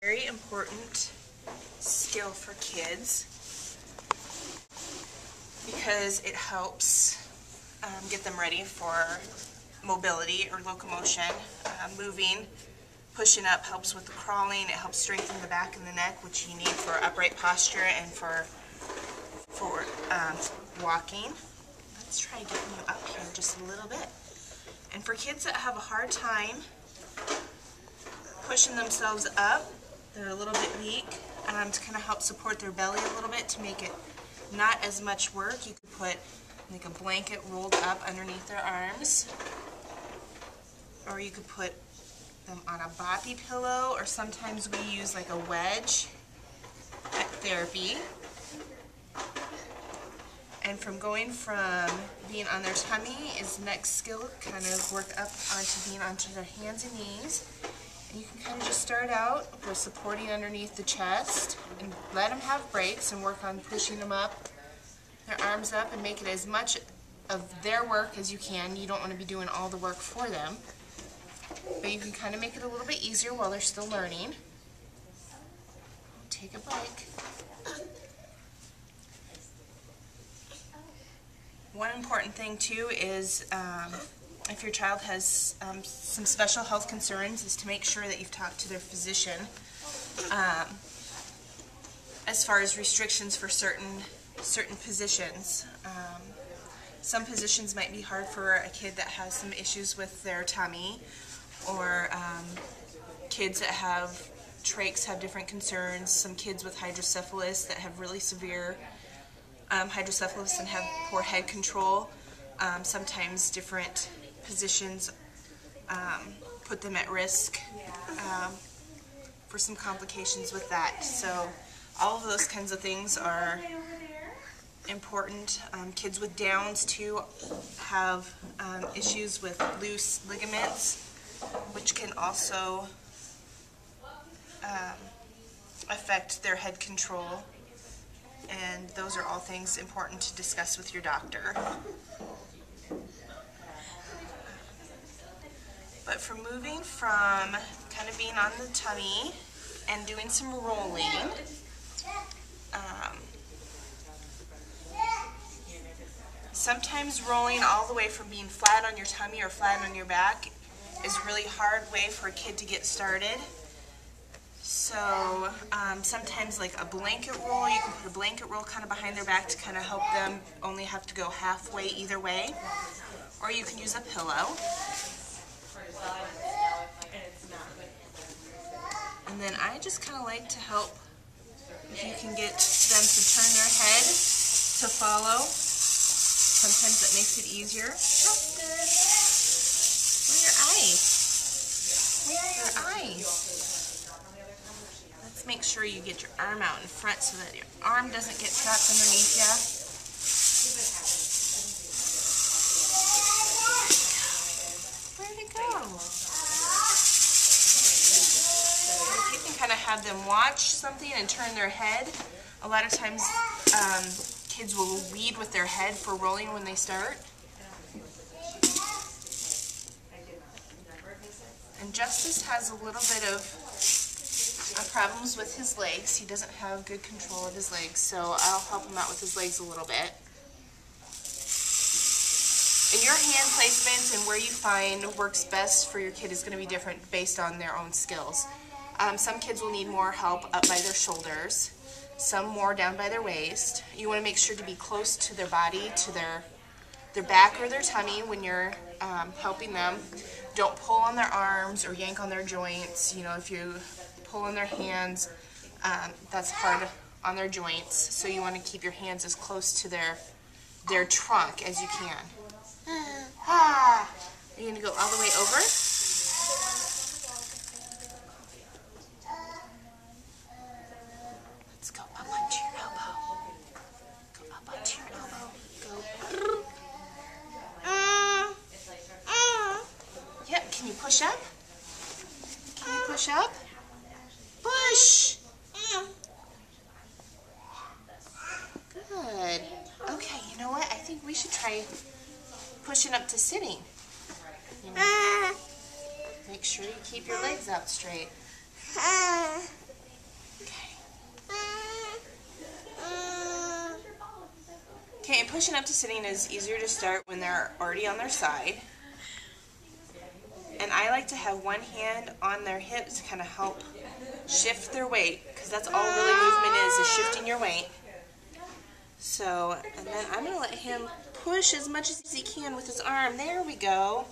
Very important skill for kids because it helps get them ready for mobility or locomotion. Moving, pushing up helps with the crawling. It helps strengthen the back and the neck, which you need for upright posture and for walking. Let's try getting you up here just a little bit. And for kids that have a hard time pushing themselves up, they're a little bit weak, to kind of help support their belly a little bit to make it not as much work. You could put like a blanket rolled up underneath their arms, or you could put them on a boppy pillow, or sometimes we use like a wedge at therapy. And from going from being on their tummy is the next skill, kind of work up onto being onto their hands and knees. And you can kind of just start out with supporting underneath the chest and let them have breaks and work on pushing them up, their arms up, and make it as much of their work as you can. You don't want to be doing all the work for them, but you can kind of make it a little bit easier while they're still learning. Take a break. One important thing too is if your child has some special health concerns, is to make sure that you've talked to their physician as far as restrictions for certain positions. Some positions might be hard for a kid that has some issues with their tummy, or kids that have trachs have different concerns. Some kids with hydrocephalus that have really severe hydrocephalus and have poor head control. Sometimes different positions put them at risk for some complications with that. So all of those kinds of things are important. Kids with Downs too have issues with loose ligaments, which can also affect their head control. And those are all things important to discuss with your doctor. But for moving from kind of being on the tummy and doing some rolling, sometimes rolling all the way from being flat on your tummy or flat on your back is a really hard way for a kid to get started. So sometimes like a blanket roll, you can put a blanket roll kind of behind their back to kind of help them only have to go halfway either way. Or you can use a pillow. And then I just kind of like to help, if you can get them to turn their head to follow. Sometimes that makes it easier. Where are your eyes? Where are your eyes? Let's make sure you get your arm out in front so that your arm doesn't get trapped underneath you. Where'd it go? You can kind of have them watch something and turn their head. A lot of times kids will lead with their head for rolling when they start. And Justice has a little bit of problems with his legs. He doesn't have good control of his legs, so I'll help him out with his legs a little bit. And your hand placements and where you find works best for your kid is going to be different based on their own skills. Some kids will need more help up by their shoulders, some more down by their waist. You want to make sure to be close to their body, to their back or their tummy when you're helping them. Don't pull on their arms or yank on their joints. You know, if you pull on their hands, that's hard on their joints. So you want to keep your hands as close to their trunk as you can. Are you going to go all the way over? Let's go up onto your elbow. Go up onto your elbow. Go. Yep, can you push up? Can you push up? Push! Good. Okay, you know what? I think we should try pushing up to sitting. You know, make sure you keep your legs out straight. pushing up to sitting is easier to start when they're already on their side. And I like to have one hand on their hips to kind of help shift their weight, because that's all really movement is shifting your weight. So, and then I'm going to let him push as much as he can with his arm. There we go.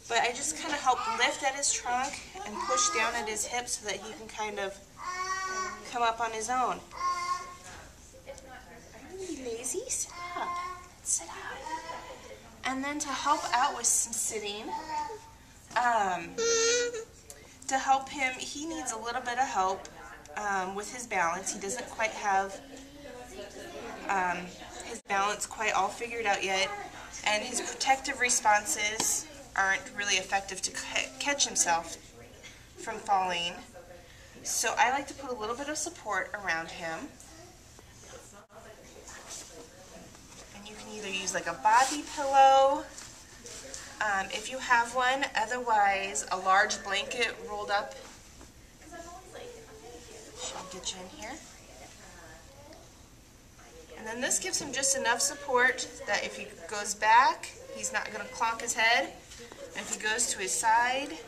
But I just kind of help lift at his trunk and push down at his hips so that he can kind of come up on his own. Are you lazy? Sit up. Sit up. And then to help out with some sitting, to help him, he needs a little bit of help with his balance. He doesn't quite have his balance quite all figured out yet, and his protective responses aren't really effective to catch himself from falling. So I like to put a little bit of support around him. And you can either use like a body pillow, if you have one, otherwise a large blanket rolled up. Should get you in here. And then this gives him just enough support that if he goes back, he's not going to clonk his head. And if he goes to his side,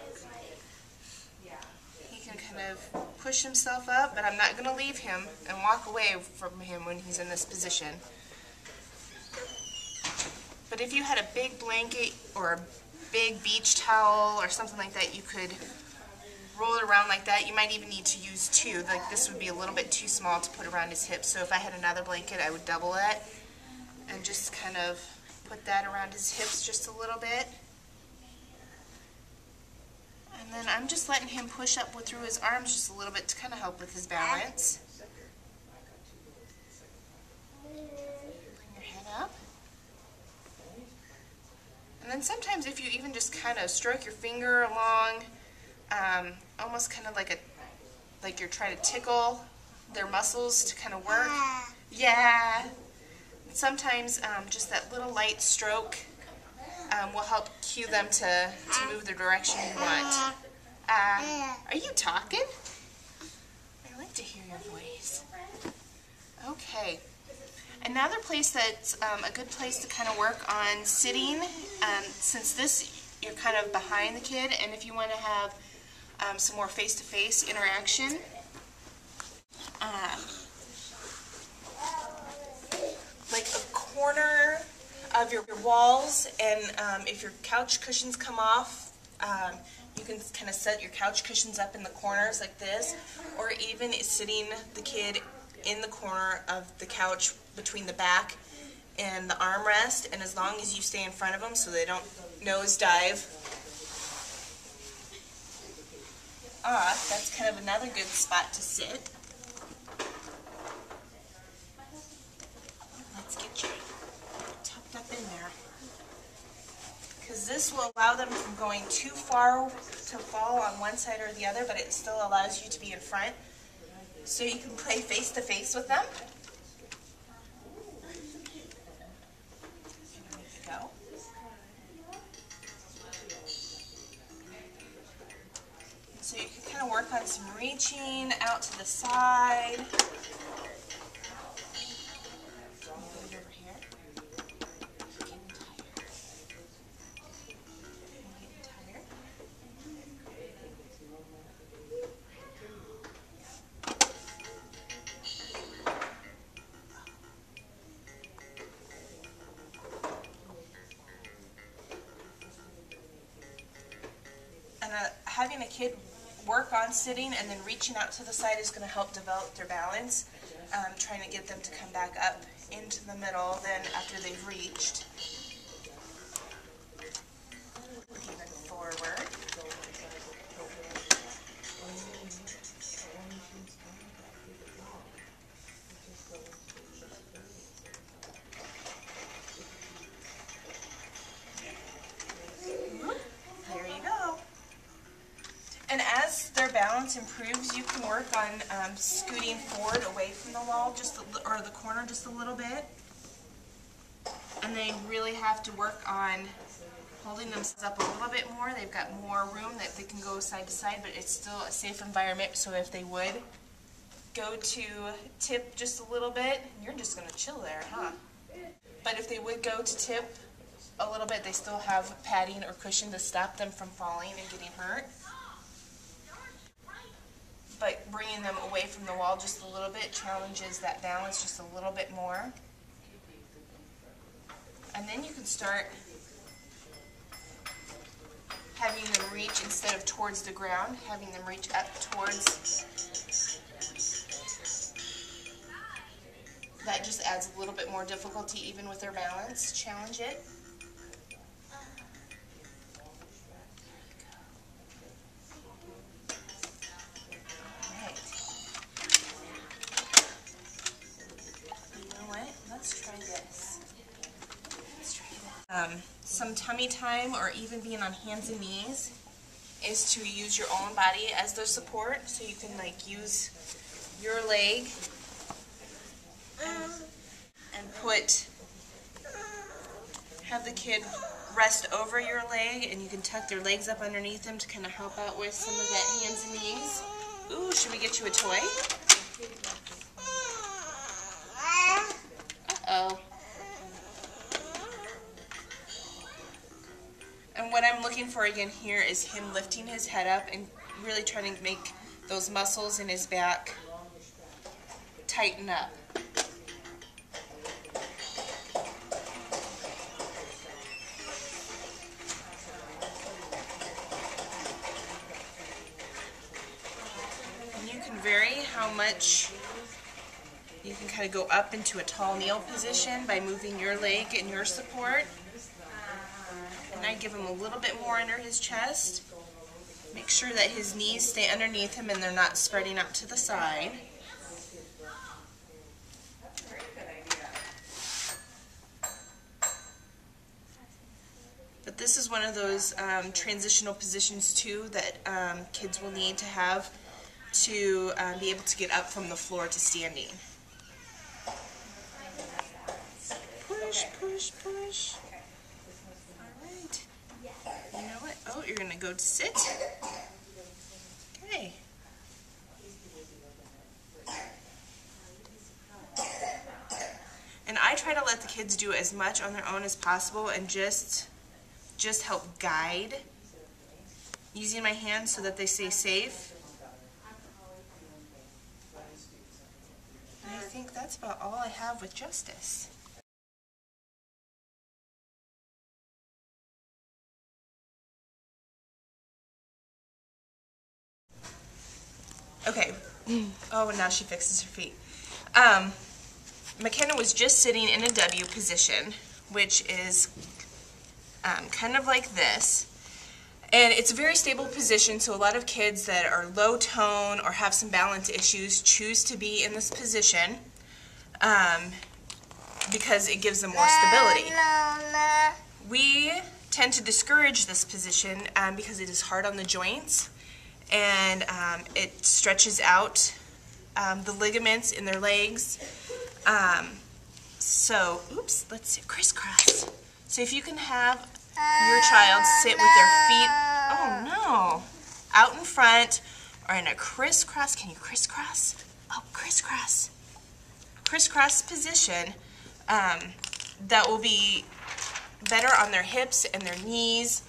he can kind of push himself up, but I'm not going to leave him and walk away from him when he's in this position. But if you had a big blanket or a big beach towel or something like that, you could roll it around like that. You might even need to use two. Like this would be a little bit too small to put around his hips. So if I had another blanket, I would double it and just kind of put that around his hips just a little bit. And then I'm just letting him push up through his arms just a little bit to kind of help with his balance. Bring your head up. And then sometimes if you even just kind of stroke your finger along, almost kind of like you're trying to tickle their muscles to kind of work. Yeah. Sometimes just that little light stroke will help cue them to move the direction you want. Are you talking? I like to hear your voice. Okay. Another place that's a good place to kind of work on sitting, since this you're kind of behind the kid, and if you want to have some more face-to-face interaction, like a corner of your walls, and if your couch cushions come off, you can kind of set your couch cushions up in the corners like this, or even sitting the kid in the corner of the couch between the back and the armrest, and as long as you stay in front of them so they don't nosedive off, that's kind of another good spot to sit. Let's get you tucked up in there, because this will allow them from going too far to fall on one side or the other, but it still allows you to be in front so you can play face to face with them. Go. So you can kind of work on some reaching out to the side. Move it over here. Getting tired. Getting tired. And having a kid work on sitting and then reaching out to the side is going to help develop their balance, trying to get them to come back up into the middle then after they've reached. Even forward. There you go. And as their balance improves, you can work on scooting forward away from the wall, or the corner just a little bit. And they really have to work on holding themselves up a little bit more. They've got more room that they can go side to side, but it's still a safe environment. So if they would go to tip just a little bit, you're just going to chill there, huh? But if they would go to tip a little bit, they still have padding or cushion to stop them from falling and getting hurt. But bringing them away from the wall just a little bit challenges that balance just a little bit more. And then you can start having them reach, instead of towards the ground, having them reach up towards. That just adds a little bit more difficulty even with their balance. Challenge it. Alright. You know what? Let's try this. Some tummy time, or even being on hands and knees, is to use your own body as their support. So you can like use your leg and have the kid rest over your leg, and you can tuck their legs up underneath them to kind of help out with some of that hands and knees. Ooh, should we get you a toy? Uh-oh. And what I'm looking for again here is him lifting his head up and really trying to make those muscles in his back tighten up. And you can vary how much you can kind of go up into a tall kneel position by moving your leg and your support. And I give him a little bit more under his chest. Make sure that his knees stay underneath him and they're not spreading out to the side. But this is one of those transitional positions too that kids will need to have to be able to get up from the floor to standing. Push, push, push. Alright. You know what? Oh, you're going to go to sit. Okay. And I try to let the kids do as much on their own as possible and just help guide using my hands so that they stay safe. And I think that's about all I have with Justice. Okay. Oh, and now she fixes her feet. McKenna was just sitting in a W position, which is kind of like this. And it's a very stable position, so a lot of kids that are low tone or have some balance issues choose to be in this position because it gives them more stability. We tend to discourage this position because it is hard on the joints, and it stretches out the ligaments in their legs. So, oops, let's see, crisscross. So if you can have your child sit with their feet, oh no, out in front or in a crisscross. Can you crisscross? Oh, crisscross. Crisscross position, that will be better on their hips and their knees.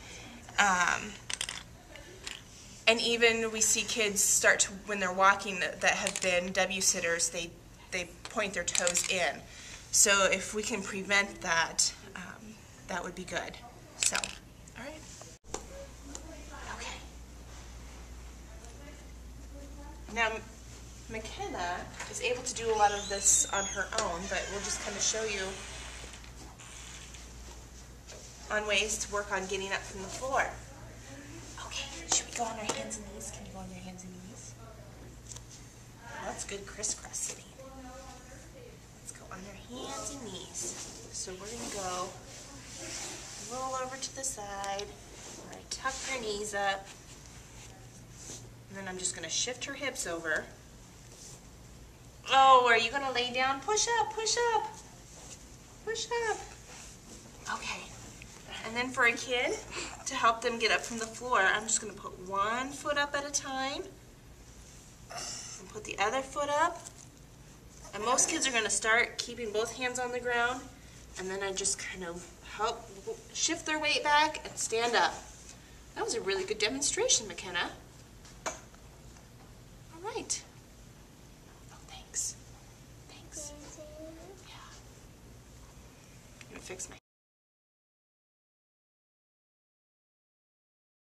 And even we see kids start to, when they're walking that have been W-sitters, they point their toes in. So if we can prevent that, that would be good. So, all right. Okay. Now, McKenna is able to do a lot of this on her own, but we'll just kind of show you on ways to work on getting up from the floor. Okay, should we go on our hands and knees? Can you go on your hands and knees? That's good crisscross sitting. Let's go on our hands and knees. So we're going to go roll over to the side. We're going to tuck her knees up. And then I'm just going to shift her hips over. Oh, are you going to lay down? Push up, push up. Push up. Okay. And then for a kid, to help them get up from the floor, I'm just going to put one foot up at a time. And put the other foot up. And most kids are going to start keeping both hands on the ground And then I just kind of help shift their weight back and stand up. That was a really good demonstration, McKenna. All right. Oh, thanks. Thanks. Yeah. I'm gonna fix my